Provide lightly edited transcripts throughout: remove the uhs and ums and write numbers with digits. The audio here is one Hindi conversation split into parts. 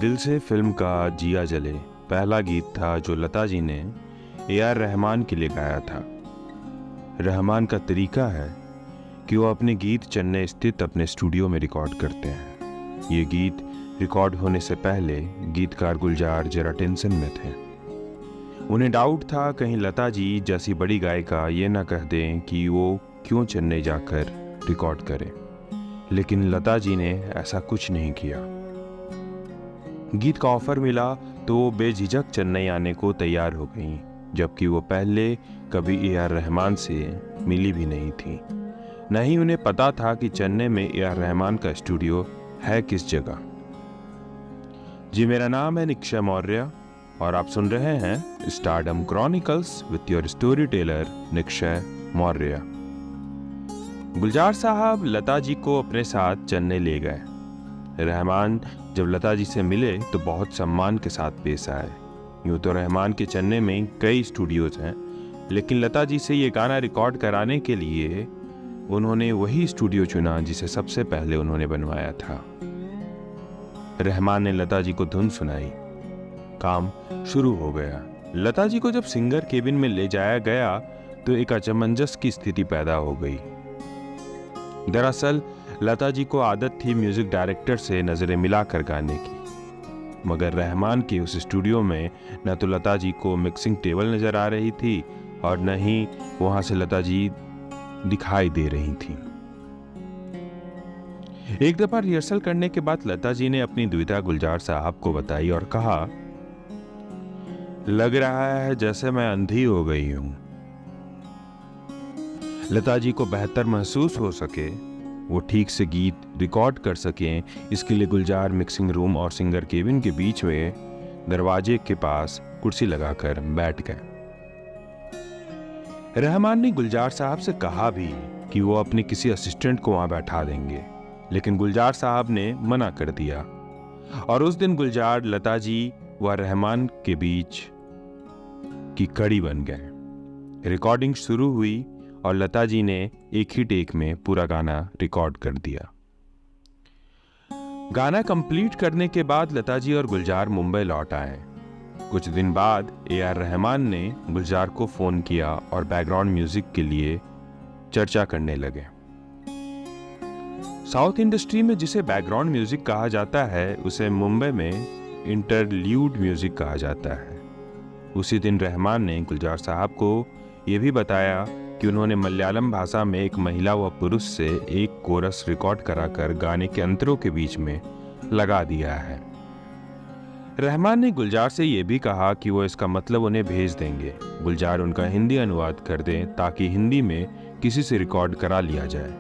दिल से फिल्म का जिया जले पहला गीत था जो लता जी ने ए.आर. रहमान के लिए गाया था। रहमान का तरीका है कि वो अपने गीत चेन्नई स्थित अपने स्टूडियो में रिकॉर्ड करते हैं। ये गीत रिकॉर्ड होने से पहले गीतकार गुलजार जरा टेंशन में थे। उन्हें डाउट था कहीं लता जी जैसी बड़ी गायिका ये ना कह दें कि वो क्यों चेन्नई जाकर रिकॉर्ड करें, लेकिन लता जी ने ऐसा कुछ नहीं किया। गीत का ऑफर मिला तो वो बेझिझक चेन्नई आने को तैयार हो गईं, जबकि वो पहले कभी ए.आर. रहमान से मिली भी नहीं थी। न ही उन्हें पता था कि चेन्नई में ए.आर. रहमान का स्टूडियो है किस जगह। जी, मेरा नाम है निक्षय मौर्य और आप सुन रहे हैं Stardom Chronicles with your story teller Nikshay Maurya. Gulzar साहब लता जी को अपने साथ चेन्नई ले गए। रहमान जब लता जी से मिले तो बहुत सम्मान के साथ पेश आए। यूं तो रहमान के चेन्नई में कई स्टूडियोज हैं, लेकिन लता जी से ये गाना रिकॉर्ड कराने के लिए उन्होंने वही स्टूडियो चुना जिसे सबसे पहले उन्होंने बनवाया था। रहमान ने लता जी को धुन सुनाई, काम शुरू हो गया। लता जी को जब सिंगर केबिन में ले जाया गया तो एक असमंजस की स्थिति पैदा हो गई। दरअसल लता जी को आदत थी म्यूजिक डायरेक्टर से नजरें मिलाकर गाने की, मगर रहमान के उस स्टूडियो में न तो लता जी को मिक्सिंग टेबल नजर आ रही थी और न ही वहां से लता जी दिखाई दे रही थी। एक दफा रिहर्सल करने के बाद लता जी ने अपनी दुविधा गुलजार साहब को बताई और कहा, लग रहा है जैसे मैं अंधी हो गई हूं। लता जी को बेहतर महसूस हो सके, वो ठीक से गीत रिकॉर्ड कर सकें, इसके लिए गुलजार मिक्सिंग रूम और सिंगर केबिन के बीच में दरवाजे के पास कुर्सी लगाकर बैठ गए। रहमान ने गुलजार साहब से कहा भी कि वो अपने किसी असिस्टेंट को वहां बैठा देंगे, लेकिन गुलजार साहब ने मना कर दिया और उस दिन गुलजार लता जी व रहमान के बीच की कड़ी बन गए। रिकॉर्डिंग शुरू हुई और लता जी ने एक ही टेक में पूरा गाना रिकॉर्ड कर दिया। गाना कंप्लीट करने के बाद लता जी और गुलजार मुंबई लौट आए। कुछ दिन बाद ए.आर. रहमान ने गुलजार को फोन किया और बैकग्राउंड म्यूजिक के लिए चर्चा करने लगे। साउथ इंडस्ट्री में जिसे बैकग्राउंड म्यूजिक कहा जाता है उसे मुंबई में इंटरल्यूड म्यूजिक कहा जाता है। उसी दिन रहमान ने गुलजार साहब को यह भी बताया कि उन्होंने मलयालम भाषा में एक महिला व पुरुष से एक कोरस रिकॉर्ड कराकर गाने के अंतरों के बीच में लगा दिया है। रहमान ने गुलजार से यह भी कहा कि वो इसका मतलब उन्हें भेज देंगे, गुलजार उनका हिंदी अनुवाद कर दें ताकि हिंदी में किसी से रिकॉर्ड करा लिया जाए।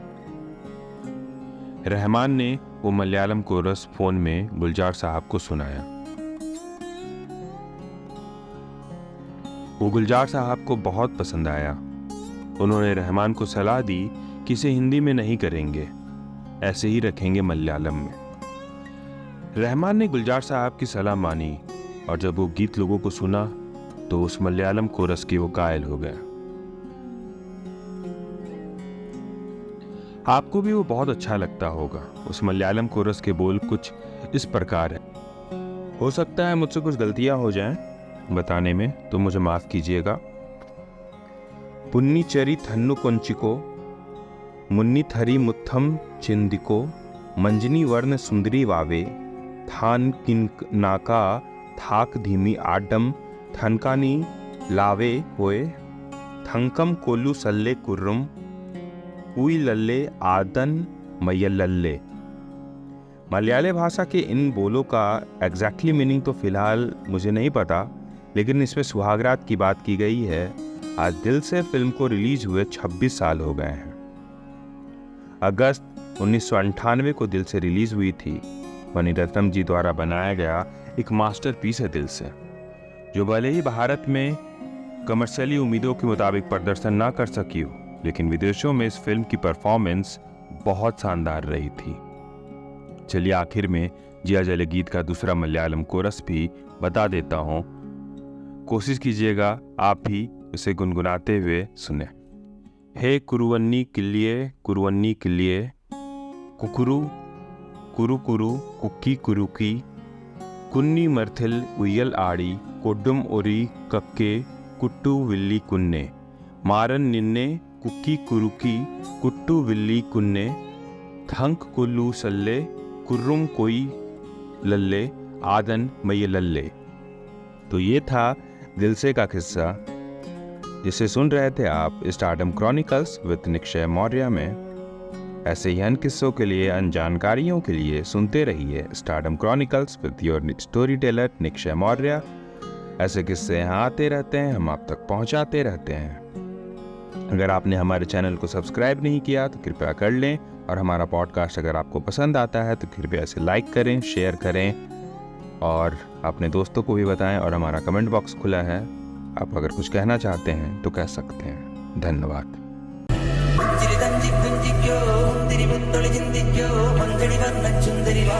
रहमान ने वो मलयालम कोरस फोन में गुलजार साहब को सुनाया। वो गुलजार साहब को बहुत पसंद आया। उन्होंने रहमान को सलाह दी कि इसे हिंदी में नहीं करेंगे, ऐसे ही रखेंगे मलयालम में। रहमान ने गुलजार साहब की सलाह मानी और जब वो गीत लोगों को सुना तो उस मलयालम कोरस के वो कायल हो गया। आपको भी वो बहुत अच्छा लगता होगा। उस मलयालम कोरस के बोल कुछ इस प्रकार है। हो सकता है मुझसे कुछ गलतियां हो जाएं बताने में, तो मुझे माफ कीजिएगा। पुन्नीचेरी थन्नु कोंचिको मुन्नी थरी मुत्थम चिंदिको मंजनी वर्ण सुंदरी वावे थान किन नाका थाक धीमी आडम थनकानी लावे होए थंकम कोल्लू सल्ले कुर्रुम उई लल्ले आदन मयल्लल्ले। मलयाली भाषा के इन बोलों का एग्जैक्टली मीनिंग तो फिलहाल मुझे नहीं पता, लेकिन इसमें सुहागरात की बात की गई है। आज दिल से फिल्म को रिलीज हुए 26 साल हो गए हैं। अगस्त 1998 को दिल से रिलीज हुई थी। मणिरत्नम जी द्वारा बनाया गया एक मास्टरपीस है दिल से, जो भले ही भारत में कमर्शियली उम्मीदों के मुताबिक प्रदर्शन ना कर सकी हो, लेकिन विदेशों में इस फिल्म की परफॉर्मेंस बहुत शानदार रही थी। चलिए आखिर में जिया जले गीत का दूसरा मलयालम कोरस भी बता देता हूँ। कोशिश कीजिएगा आप भी उसे गुनगुनाते हुए सुने। हे कुरुवन्नी किल्लिए कुकुरु कुरु कुरु कुक्की कुरुकी कुन्नी मर्थिल उय्यल आड़ी कोड्डुम ओरी कक्के कुट्टू विल्ली कुन्ने मारन निन्ने कुक्की कुरुकी कुट्टू विल्ली कुन्ने थंक कुल्लू सल्ले कुर्रुम कोई लल्ले आदन मय लल्ले। तो ये था दिल से का किस्सा जिसे सुन रहे थे आप stardom chronicles with Nikshay Maurya में। ऐसे ही अन्य किस्सों के लिए, अन्य जानकारियों के लिए सुनते रहिए stardom chronicles with your story teller Nikshay Maurya. ऐसे किस्से यहाँ आते रहते हैं, हम आप तक पहुँचाते रहते हैं। अगर आपने हमारे चैनल को सब्सक्राइब नहीं किया तो कृपया कर लें, और हमारा पॉडकास्ट अगर आपको पसंद आता है तो कृपया इसे लाइक करें, शेयर करें और अपने दोस्तों को भी बताएं। और हमारा कमेंट बॉक्स खुला है, आप अगर कुछ कहना चाहते हैं तो कह सकते हैं। धन्यवाद। ചിരിതഞ്ചി കുഞ്ചിക്കോ തിരിമുത്തൊളി ചിന്തിക്കോ മഞ്ചടി വർണ്ണ ചുന്ദരി വാ